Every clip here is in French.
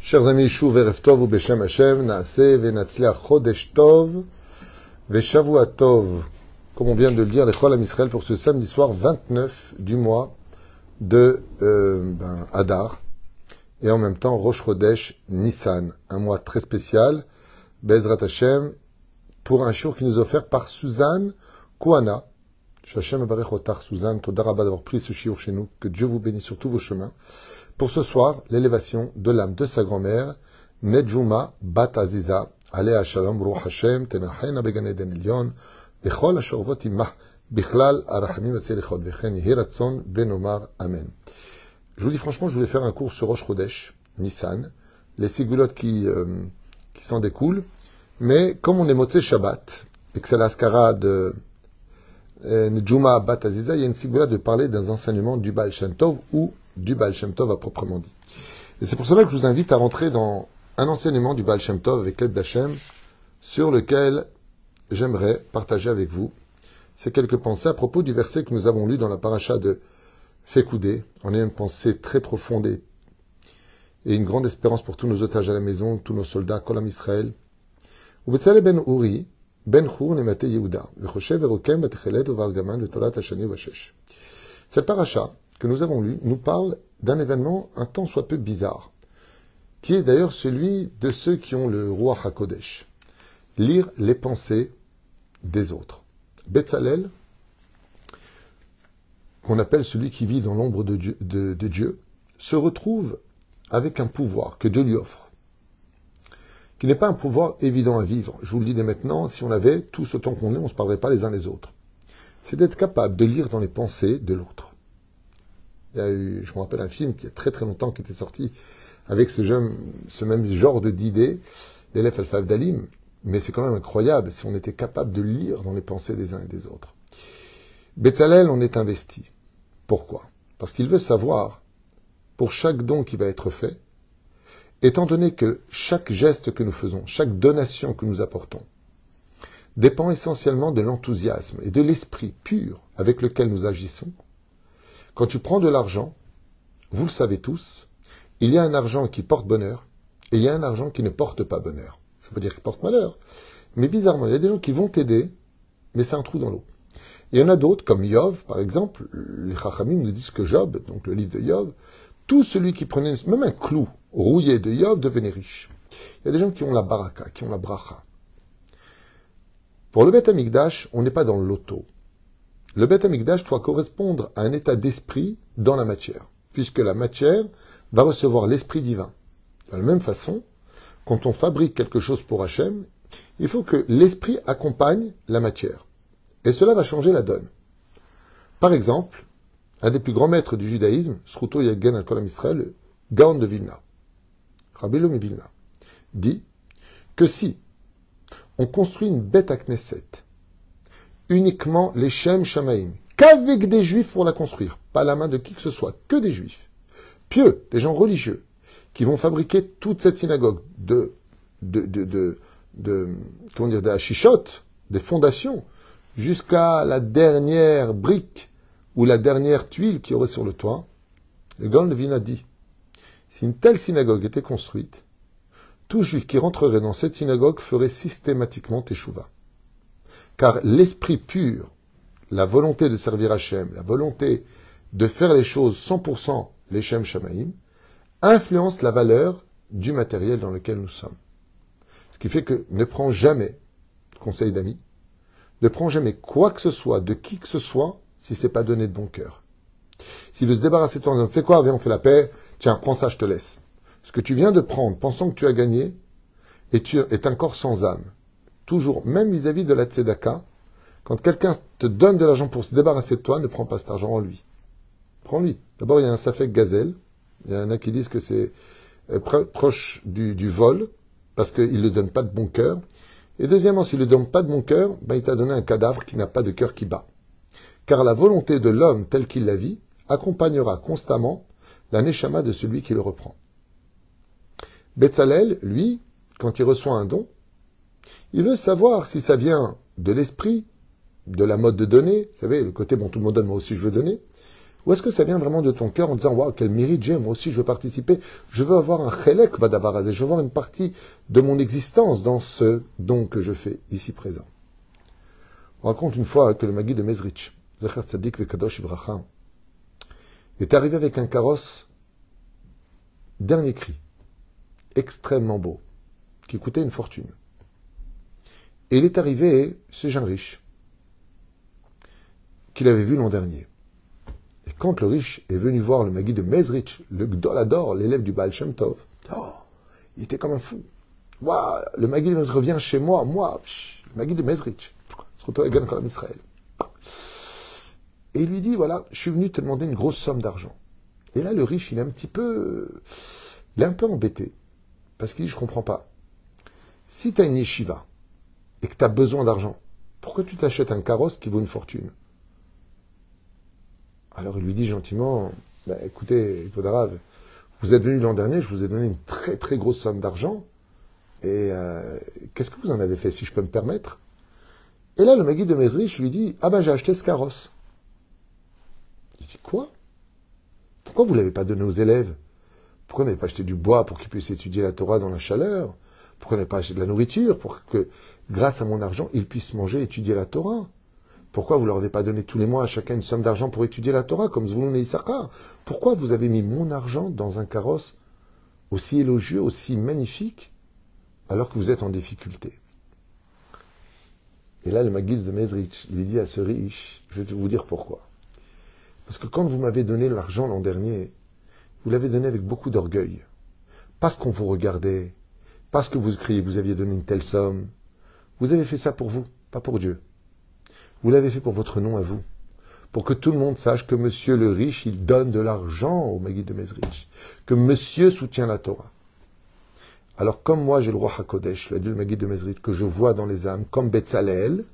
Chers amis, Shuv Erev Tov ou Beshem Hashem, Naaseh Venatzliach Chodesh Tov Veshavua Tov. Comme on vient de le dire, l'Echol Am Israël pour ce samedi soir 29 du mois de Adar. Et en même temps, Rosh Chodesh Nissan. Un mois très spécial, Bezrat Hashem, pour un jour qui nous est offert par Suzanne Kouana. Shachem Evarech Otar Suzanne, Toda Rabba d'avoir pris ce shiur chez nous. Que Dieu vous bénisse sur tous vos chemins. Pour ce soir, l'élévation de l'âme de sa grand-mère, Nejuma Bat Aziza, Alea Shalom Ruach Hashem, Tenachena Began Eden Elyon, Bechol Ashorvot Imah, Bichlal Arachamim Vatzelichot, Vechen Yehiratzon Ben Omar, Amen. Je vous dis franchement, je voulais faire un cours sur Rosh Chodesh, Nissan, les ségoulottes qui s'en découlent, mais comme on est Motzei Shabbat, et que c'est l'Askara de Nejuma Bat Aziza, il y a une ségoulade de parler des enseignements du Baal Shem Tov ou du Baal Shem Tov à proprement dit. Et c'est pour cela que je vous invite à rentrer dans un enseignement du Baal Shem Tov avec l'aide d'Hachem, sur lequel j'aimerais partager avec vous ces quelques pensées à propos du verset que nous avons lu dans la paracha de Fekoudé. On a une pensée très profonde et une grande espérance pour tous nos otages à la maison, tous nos soldats, Kolam Israël. Ubetzalel ben Uri, ben Chur nemate Yehuda, vechoshev erokem batechelet uvargaman vetolat hashani vashesh. Cette paracha que nous avons lu nous parle d'un événement un tant soit peu bizarre, qui est d'ailleurs celui de ceux qui ont le roi HaKodesh. Lire les pensées des autres. Betzalel, qu'on appelle celui qui vit dans l'ombre de Dieu, se retrouve avec un pouvoir que Dieu lui offre, qui n'est pas un pouvoir évident à vivre. Je vous le dis dès maintenant, si on avait tous autant qu'on est, on ne se parlerait pas les uns les autres. C'est d'être capable de lire dans les pensées de l'autre. Il y a eu, je me rappelle un film qui y a très très longtemps qui était sorti avec ce même genre d'idées, l'élève Alpha Dalim, mais c'est quand même incroyable si on était capable de lire dans les pensées des uns et des autres. Betzalel, on est investi. Pourquoi? Parce qu'il veut savoir, pour chaque don qui va être fait, étant donné que chaque geste que nous faisons, chaque donation que nous apportons, dépend essentiellement de l'enthousiasme et de l'esprit pur avec lequel nous agissons. Quand tu prends de l'argent, vous le savez tous, il y a un argent qui porte bonheur et il y a un argent qui ne porte pas bonheur. Je ne veux pas dire qu'il porte malheur, mais bizarrement, il y a des gens qui vont t'aider, mais c'est un trou dans l'eau. Il y en a d'autres, comme Yov, par exemple, les Chachamim nous disent que Job, donc le livre de Yov, tout celui qui prenait même un clou rouillé de Yov devenait riche. Il y a des gens qui ont la baraka, qui ont la bracha. Pour le Beth Amikdash, on n'est pas dans le loto. Le Beth Amikdash doit correspondre à un état d'esprit dans la matière, puisque la matière va recevoir l'esprit divin. De la même façon, quand on fabrique quelque chose pour Hachem, il faut que l'esprit accompagne la matière. Et cela va changer la donne. Par exemple, un des plus grands maîtres du judaïsme, Sruto Yagen al-Kolam Israël, le Gaon de Vilna, Rabbi Lomi Vilna, dit que si on construit une bête à Knesset, uniquement les Shem Shamaim, qu'avec des juifs pour la construire, pas la main de qui que ce soit, que des juifs, pieux, des gens religieux, qui vont fabriquer toute cette synagogue des hachishot, des fondations, jusqu'à la dernière brique ou la dernière tuile qu'il y aurait sur le toit, le Gaon de Vilna dit, si une telle synagogue était construite, tout juif qui rentrerait dans cette synagogue ferait systématiquement teshuva. Car l'esprit pur, la volonté de servir Hachem, la volonté de faire les choses 100% les Shem Shamaim, influence la valeur du matériel dans lequel nous sommes. Ce qui fait que ne prends jamais, conseil d'amis, ne prends jamais quoi que ce soit, de qui que ce soit, si c'est pas donné de bon cœur. S'il veut se débarrasser de toi en disant, tu sais quoi, viens, on fait la paix, tiens, prends ça, je te laisse. Ce que tu viens de prendre, pensant que tu as gagné, est un corps sans âme. Toujours, même vis-à-vis de la tzedaka, quand quelqu'un te donne de l'argent pour se débarrasser de toi, ne prends pas cet argent en lui. Prends-lui. D'abord, il y a un safek gazel. Il y en a qui disent que c'est proche du vol, parce qu'il ne le donne pas de bon cœur. Et deuxièmement, s'il ne le donne pas de bon cœur, il t'a donné un cadavre qui n'a pas de cœur qui bat. Car la volonté de l'homme telle qu'il la vit accompagnera constamment la neshama de celui qui le reprend. Betzalel, lui, quand il reçoit un don, il veut savoir si ça vient de l'esprit, de la mode de donner, vous savez, le côté, bon, tout le monde donne, moi aussi je veux donner, Ou est-ce que ça vient vraiment de ton cœur en disant, waouh, quel mérite j'ai, moi aussi je veux participer, je veux avoir un chelek badabarazé, je veux avoir une partie de mon existence dans ce don que je fais ici présent. On raconte une fois que le Maguide de Mezrich, Zachar Tzadik Vekadosh Ivracha, est arrivé avec un carrosse dernier cri, extrêmement beau, qui coûtait une fortune. Et il est arrivé chez un riche, qu'il avait vu l'an dernier. Et quand le riche est venu voir le Maguide de Mezrich, le Gdolador, l'élève du Baal Shem Tov, il était comme un fou. Waouh, le Maguide de Mezrich revient chez moi, le Maguide de Mezrich, se retrouve avec un Israël. Et il lui dit, voilà, je suis venu te demander une grosse somme d'argent. Et là, le riche, il est un peu embêté. Parce qu'il dit, je comprends pas. Si tu as une yeshiva et que tu as besoin d'argent, pourquoi tu t'achètes un carrosse qui vaut une fortune? Alors il lui dit gentiment, écoutez, Podarav, vous êtes venu l'an dernier, je vous ai donné une très très grosse somme d'argent. Et qu'est-ce que vous en avez fait, si je peux me permettre? Et là, le Maguide de Mezrich lui dit, j'ai acheté ce carrosse. Il dit, quoi? Pourquoi vous ne l'avez pas donné aux élèves? Pourquoi vous n'avez pas acheté du bois pour qu'ils puissent étudier la Torah dans la chaleur? Pourquoi vous n'avez pas acheté de la nourriture pour que, grâce à mon argent, ils puissent manger et étudier la Torah? Pourquoi vous ne leur avez pas donné tous les mois à chacun une somme d'argent pour étudier la Torah, comme Zvouloun et Issachar? Pourquoi vous avez mis mon argent dans un carrosse aussi élogieux, aussi magnifique, alors que vous êtes en difficulté? Et là, le Maguide de Mezrich lui dit à ce riche, je vais vous dire pourquoi. Parce que quand vous m'avez donné l'argent l'an dernier, vous l'avez donné avec beaucoup d'orgueil. Parce qu'on vous regardait, parce que vous criez, vous aviez donné une telle somme. Vous avez fait ça pour vous, pas pour Dieu. Vous l'avez fait pour votre nom à vous. Pour que tout le monde sache que monsieur le riche, il donne de l'argent au Maguide de Mezrich. Que monsieur soutient la Torah. Alors comme moi j'ai le roi HaKodesh, le Maguide de Mezrich, que je vois dans les âmes, comme Betzalel,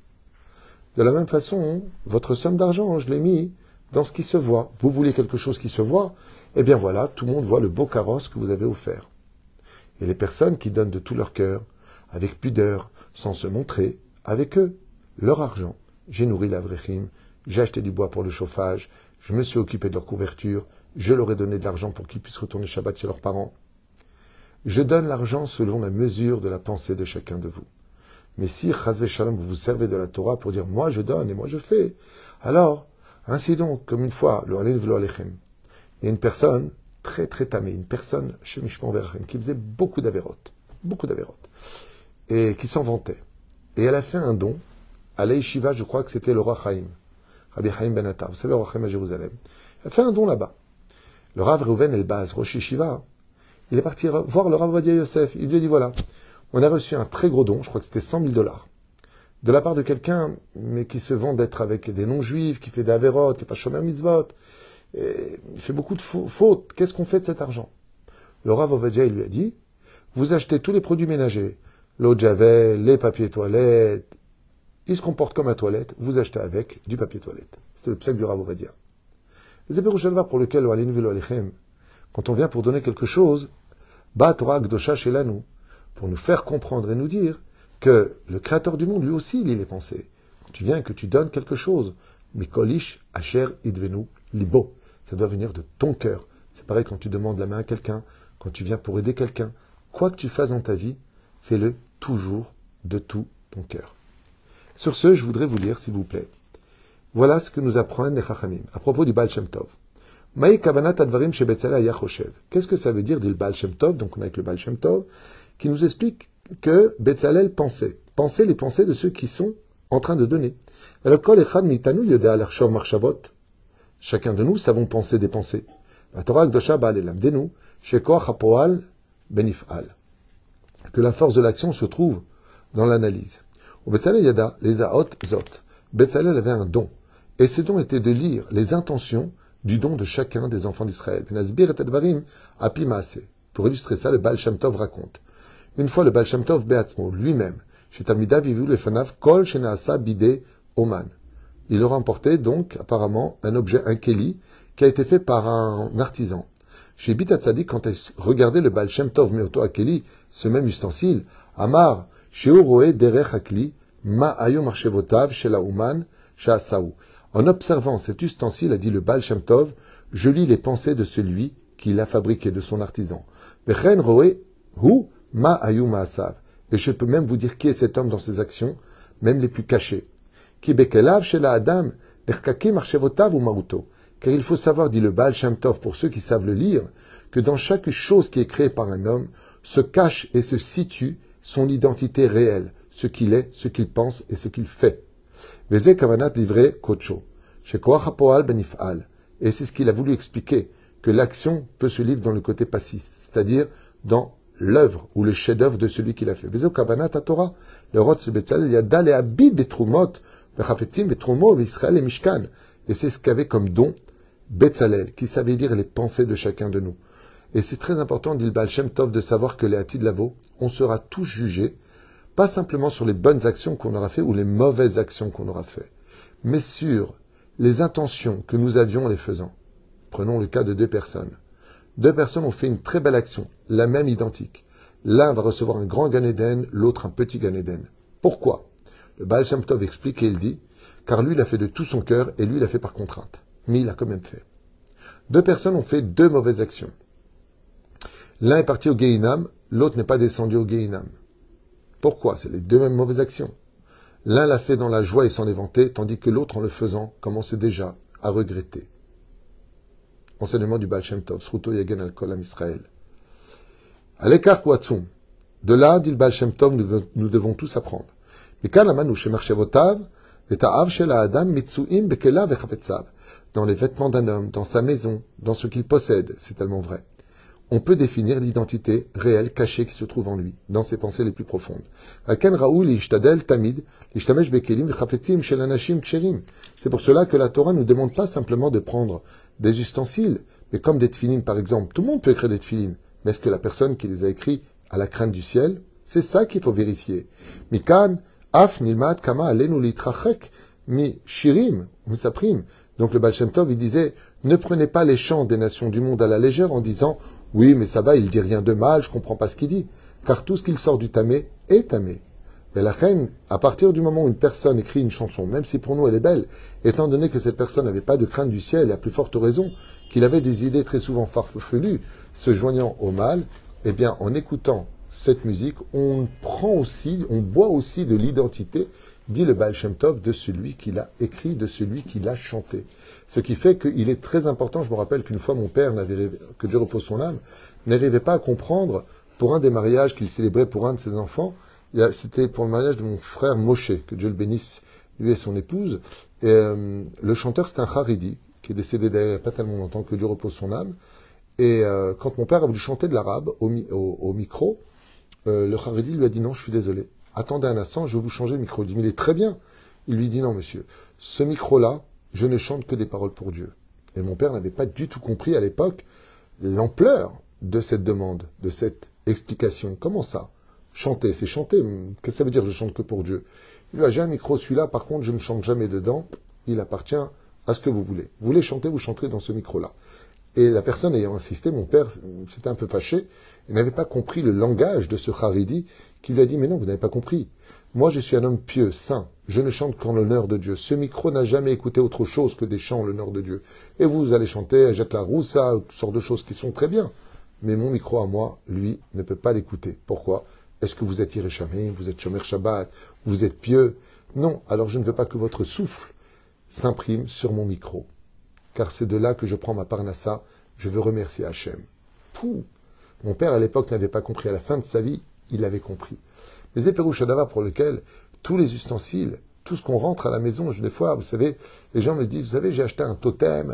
de la même façon, votre somme d'argent, je l'ai mis dans ce qui se voit. Vous voulez quelque chose qui se voit? Eh bien voilà, tout le monde voit le beau carrosse que vous avez offert. Et les personnes qui donnent de tout leur cœur, avec pudeur, sans se montrer, avec eux, leur argent. J'ai nourri l'Avrechim, j'ai acheté du bois pour le chauffage, je me suis occupé de leur couverture, je leur ai donné de l'argent pour qu'ils puissent retourner Shabbat chez leurs parents. Je donne l'argent selon la mesure de la pensée de chacun de vous. Mais si, Chazve Shalom, vous vous servez de la Torah pour dire « moi je donne et moi je fais », alors, ainsi donc, comme une fois, le Halel Velo Alechem, il y a une personne très très tamée, une personne chez Mishmon Verachem, qui faisait beaucoup d'avérotes, et qui s'en vantait. Et elle a fait un don à l'Aïshiva, je crois que c'était le roi Chaim, Rabbi Chaim Ben Attar, vous savez, le roi Chaim à Jérusalem. Elle a fait un don là-bas. Le Rav Reuven Elbaz, Rosh Yeshiva, il est parti voir le Rav Ovadia Yosef. Il lui a dit, voilà, on a reçu un très gros don, je crois que c'était $100 000, de la part de quelqu'un, mais qui se vend d'être avec des non-juifs, qui fait des avérotes, qui n'est pas shomer mitzvot, et il fait beaucoup de fautes. Qu'est-ce qu'on fait de cet argent? Le Rav Ovadia, il lui a dit, vous achetez tous les produits ménagers, l'eau de javel, les papiers toilettes, il se comporte comme un toilette, vous achetez avec du papier toilette. C'était le psaq du Rav Ovadia. Les Zéberushalva pour lequel, quand on vient pour donner quelque chose, Ba Torah Gdosha Shelanu, pour nous faire comprendre et nous dire que le Créateur du monde, lui aussi, il est pensé. Quand tu viens et que tu donnes quelque chose, Mikolish Asher Idvenu Libo, ça doit venir de ton cœur. C'est pareil quand tu demandes la main à quelqu'un, quand tu viens pour aider quelqu'un. Quoi que tu fasses dans ta vie, fais-le toujours de tout ton cœur. Sur ce, je voudrais vous lire, s'il vous plaît. Voilà ce que nous apprennent les Chachamim à propos du Baal Shem Tov. Qu'est-ce que ça veut dire du Baal Shem Tov? Donc on a avec le Baal Shem Tov qui nous explique que Betzalel pensait les pensées de ceux qui sont en train de donner. Chacun de nous savons penser des pensées. Que la force de l'action se trouve dans l'analyse. Betzalel avait un don, et ce don était de lire les intentions du don de chacun des enfants d'Israël. Pour illustrer ça, le Baal Shem Tov raconte. Une fois, le Baal Shem Tov Beatzmo, lui-même, chez Talmida Vivu le Fanav, Kol Shenaasa Bide Oman. Il aura emporté donc, apparemment, un objet, un keli, qui a été fait par un artisan. Chez Bita Tzadik, quand elle regardait le Baal Shem Tov Meoto Akeli, ce même ustensile, Amar, Sheuroe Derech Akli, Ma Ayo Marchevotav, Shela Uman, Shaasaou. En observant cet ustensile, a dit le Baal Shem Tov, je lis les pensées de celui qui l'a fabriqué, de son artisan. Vechen roe hu ma ayu ma'asav. Et je peux même vous dire qui est cet homme dans ses actions, même les plus cachées. Ki bekelav shela adam echkakim archevotav ou maruto. Car il faut savoir, dit le Baal Shem Tov, pour ceux qui savent le lire, que dans chaque chose qui est créée par un homme, se cache et se situe son identité réelle, ce qu'il est, ce qu'il pense et ce qu'il fait. Veze kavanat livré kocho. Shekoach hapoal benifal. Et c'est ce qu'il a voulu expliquer, que l'action peut se livrer dans le côté passif, c'est-à-dire dans l'œuvre ou le chef-d'œuvre de celui qui l'a fait. Veze kavanat Torah. Le Rotz Betzalel yada le habid betrumot, bechafetzim betrumo v'Israël et Mishkan. Et c'est ce qu'avait comme don Betzalel, qui savait dire les pensées de chacun de nous. Et c'est très important, dit le Baal Shem Tov, de savoir que les Hatid Lavo, on sera tous jugés, pas simplement sur les bonnes actions qu'on aura fait ou les mauvaises actions qu'on aura fait, mais sur les intentions que nous avions en les faisant. Prenons le cas de deux personnes. Deux personnes ont fait une très belle action, la même identique. L'un va recevoir un grand Gan Eden, l'autre un petit Gan Eden. Pourquoi? Le Baal Shem Tov explique et il dit, car lui, il a fait de tout son cœur et lui, il a fait par contrainte. Mais il a quand même fait. Deux personnes ont fait deux mauvaises actions. L'un est parti au Gehinam, l'autre n'est pas descendu au Gehinam. Pourquoi? C'est les deux mêmes mauvaises actions. L'un l'a fait dans la joie et s'en est vanté, tandis que l'autre, en le faisant, commençait déjà à regretter. Enseignement du Baal Shem Tov, Sruto Yagen al Kol Am Israël. Alekar Watsum. De là, dit le Baal Shem Tov, nous devons tous apprendre. Dans les vêtements d'un homme, dans sa maison, dans ce qu'il possède, c'est tellement vrai. On peut définir l'identité réelle, cachée qui se trouve en lui, dans ses pensées les plus profondes. C'est pour cela que la Torah ne nous demande pas simplement de prendre des ustensiles, mais comme des tefilines par exemple. Tout le monde peut écrire des tefilines, mais est-ce que la personne qui les a écrits a la crainte du ciel? C'est ça qu'il faut vérifier. Mikan, af nilmat kama alenu litrachek mi shirim musaprim. Donc le Baal Shem Tov, il disait, ne prenez pas les chants des nations du monde à la légère en disant, oui, mais ça va, il dit rien de mal, je comprends pas ce qu'il dit. Car tout ce qu'il sort du tamé est tamé. Mais la reine, à partir du moment où une personne écrit une chanson, même si pour nous elle est belle, étant donné que cette personne n'avait pas de crainte du ciel, et à plus forte raison, qu'il avait des idées très souvent farfelues, se joignant au mal, eh bien, en écoutant cette musique, on boit aussi de l'identité, dit le Baal Shem Tov, de celui qui l'a écrit, de celui qui l'a chanté. Ce qui fait qu'il est très important, je me rappelle qu'une fois mon père, que Dieu repose son âme, n'arrivait pas à comprendre, pour un des mariages qu'il célébrait pour un de ses enfants, c'était pour le mariage de mon frère Moshe, que Dieu le bénisse, lui et son épouse, et le chanteur c'était un Haridi, qui est décédé il n'y a pas tellement longtemps, que Dieu repose son âme, et quand mon père a voulu chanter de l'arabe au micro, le Haridi lui a dit non, je suis désolé, attendez un instant, je vais vous changer le micro. Il dit mais il est très bien. Il lui dit non monsieur, ce micro-là, je ne chante que des paroles pour Dieu. Et mon père n'avait pas du tout compris à l'époque l'ampleur de cette demande, de cette explication. Comment ça? Chanter, c'est chanter. Qu'est-ce que ça veut dire je chante que pour Dieu? Il lui a dit j'ai un micro, celui-là, par contre, je ne chante jamais dedans. Il appartient à ce que vous voulez. Vous voulez chanter, vous chanterez dans ce micro-là. Et la personne ayant insisté, mon père s'était un peu fâché. Il n'avait pas compris le langage de ce Haridi qui lui a dit mais non, vous n'avez pas compris. Moi, je suis un homme pieux, saint. Je ne chante qu'en l'honneur de Dieu. Ce micro n'a jamais écouté autre chose que des chants en l'honneur de Dieu. Et vous allez chanter, jette la roussa, toutes sortes de choses qui sont très bien. Mais mon micro à moi, lui, ne peut pas l'écouter. Pourquoi? Est-ce que vous êtes Iréchamé, vous êtes Shomer Shabbat, vous êtes pieux? Non, alors je ne veux pas que votre souffle s'imprime sur mon micro. Car c'est de là que je prends ma parnassa. Je veux remercier Hachem. Pouh! Mon père, à l'époque, n'avait pas compris. À la fin de sa vie, il l'avait compris. Les Éperouchadava pour lequel tous les ustensiles, tout ce qu'on rentre à la maison, des fois, vous savez, les gens me disent, vous savez, j'ai acheté un totem,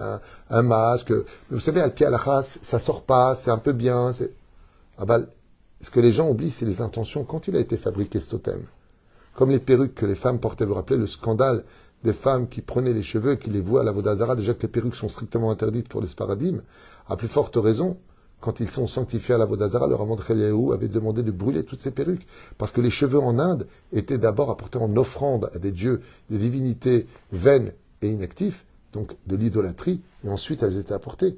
un masque, vous savez, al pied à la race, ça sort pas, c'est un peu bien. Ah bah, ce que les gens oublient, c'est les intentions. Quand il a été fabriqué ce totem, comme les perruques que les femmes portaient, vous vous rappelez le scandale des femmes qui prenaient les cheveux et qui les vouaient à la Vodazara, déjà que les perruques sont strictement interdites pour les sparadim, à plus forte raison, quand ils sont sanctifiés à la Vodazara, le Rav Eliyahu avait demandé de brûler toutes ces perruques. Parce que les cheveux en Inde étaient d'abord apportés en offrande à des dieux, des divinités vaines et inactifs, donc de l'idolâtrie, et ensuite elles étaient apportées.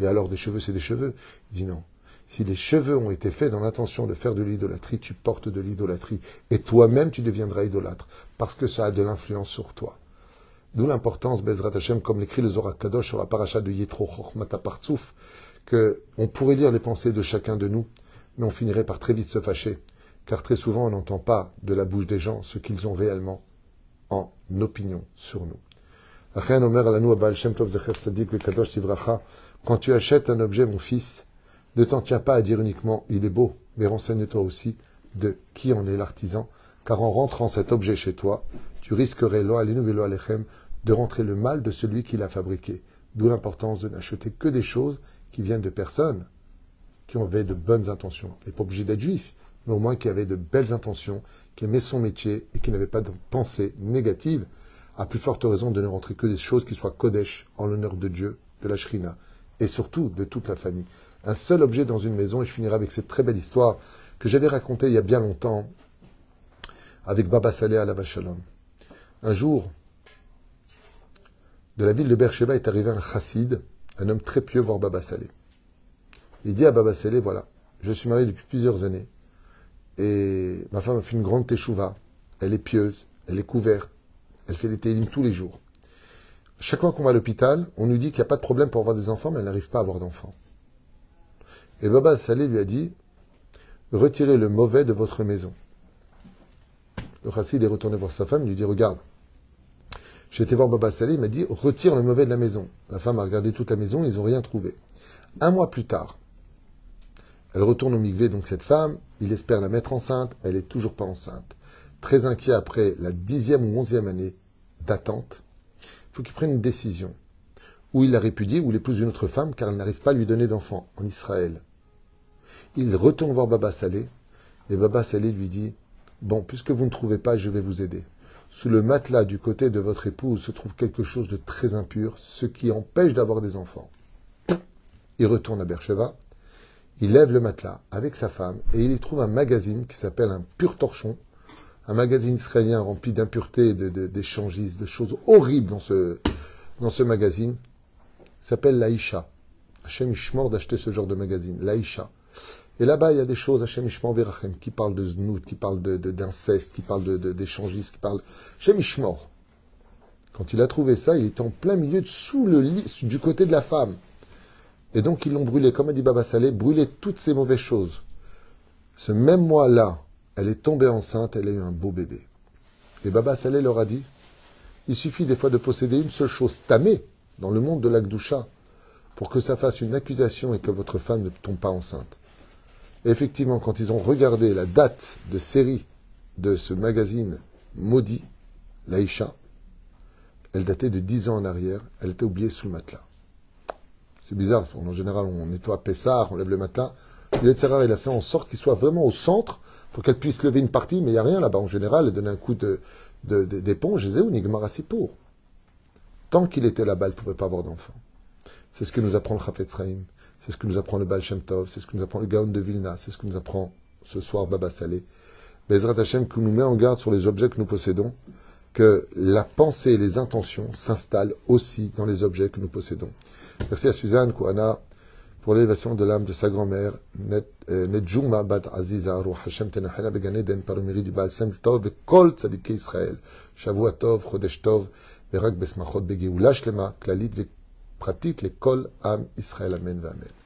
Et alors des cheveux, c'est des cheveux. Il dit non. Si les cheveux ont été faits dans l'intention de faire de l'idolâtrie, tu portes de l'idolâtrie. Et toi-même, tu deviendras idolâtre. Parce que ça a de l'influence sur toi. D'où l'importance, Bezrat Hashem, comme l'écrit le Zohar Kadosh sur la paracha de Yitro Chochmata Partsouf, qu'on pourrait lire les pensées de chacun de nous, mais on finirait par très vite se fâcher, car très souvent on n'entend pas de la bouche des gens ce qu'ils ont réellement en opinion sur nous. Quand tu achètes un objet, mon fils, ne t'en tiens pas à dire uniquement il est beau, mais renseigne-toi aussi de qui en est l'artisan, car en rentrant cet objet chez toi, tu risquerais de rentrer le mal de celui qui l'a fabriqué. D'où l'importance de n'acheter que des choses qui viennent de personnes qui avaient de bonnes intentions. Il n'est pas obligé d'être juif, mais au moins qui avaient de belles intentions, qui aimaient son métier et qui n'avaient pas de pensée négative, à plus forte raison de ne rentrer que des choses qui soient Kodesh, en l'honneur de Dieu, de la Shrina, et surtout de toute la famille. Un seul objet dans une maison, et je finirai avec cette très belle histoire que j'avais racontée il y a bien longtemps avec Baba Saleh alav Shalom. Un jour, de la ville de Beersheba est arrivé un chassid, un homme très pieux, voir Baba Saleh. Il dit à Baba Saleh, voilà, je suis marié depuis plusieurs années, et ma femme a fait une grande teshuva, elle est pieuse, elle est couverte, elle fait les télim tous les jours. Chaque fois qu'on va à l'hôpital, on nous dit qu'il n'y a pas de problème pour avoir des enfants, mais elle n'arrive pas à avoir d'enfants. Et Baba Saleh lui a dit, retirez le mauvais de votre maison. Le chassid est retourné voir sa femme, il lui dit, regarde, j'ai été voir Baba Saleh, il m'a dit, retire le mauvais de la maison. La femme a regardé toute la maison, ils n'ont rien trouvé. Un mois plus tard, elle retourne au mikvé, donc cette femme, il espère la mettre enceinte, elle n'est toujours pas enceinte. Très inquiet après la 10e ou 11e année d'attente, il faut qu'il prenne une décision. Ou il la répudie, ou il épouse une autre femme, car elle n'arrive pas à lui donner d'enfant en Israël. Il retourne voir Baba Saleh, et Baba Saleh lui dit, bon, puisque vous ne trouvez pas, je vais vous aider. Sous le matelas du côté de votre épouse se trouve quelque chose de très impur, ce qui empêche d'avoir des enfants. Il retourne à Beersheba, il lève le matelas avec sa femme, et il y trouve un magazine qui s'appelle un pur torchon, un magazine israélien rempli d'impuretés, d'échangistes, de choses horribles dans ce magazine, s'appelle Laïcha. Hachem Ishmor d'acheter ce genre de magazine, Laïcha. Et là-bas, il y a des choses, Hachem Ishmor Verachem, qui parlent de znout, qui parlent d'inceste, qui parlent d'échangistes, qui parlent... Hachem Ishmor. Quand il a trouvé ça, il était en plein milieu, sous le lit, du côté de la femme. Et donc, ils l'ont brûlé, comme a dit Baba Saleh, brûlé toutes ces mauvaises choses. Ce même mois-là, elle est tombée enceinte, elle a eu un beau bébé. Et Baba Saleh leur a dit, il suffit des fois de posséder une seule chose tamée dans le monde de l'Akdoucha pour que ça fasse une accusation et que votre femme ne tombe pas enceinte. Et effectivement, quand ils ont regardé la date de série de ce magazine maudit, Laïcha, elle datait de 10 ans en arrière, elle était oubliée sous le matelas. C'est bizarre, en général on nettoie Pessar, on lève le matelas. Le Tzerar, il a fait en sorte qu'il soit vraiment au centre pour qu'elle puisse lever une partie, mais il n'y a rien là-bas. En général, elle donne un coup d'éponge, et Zéou, Nigmar Asipour. Tant qu'il était là-bas, elle ne pouvait pas avoir d'enfant. C'est ce que nous apprend le Chafetz Chaim, c'est ce que nous apprend le Baal Shem Tov, c'est ce que nous apprend le Gaon de Vilna, c'est ce que nous apprend ce soir Baba Saleh. Bezrat Hashem, qui nous met en garde sur les objets que nous possédons, que la pensée et les intentions s'installent aussi dans les objets que nous possédons. Merci à Suzanne Kouana pour l'élévation de l'âme de sa grand-mère, Nedjouma Bat Aziza, Ruh Hashem Tenachela Began Eden, par le mérite du Baal Shem Tov, et Kol Tzadikei Israël, Shavua Tov, Chodesh Tov, Berak Besmachot Begeoula Shlema, Klalit Pratique les Kol Am Israël. Amen, Amen.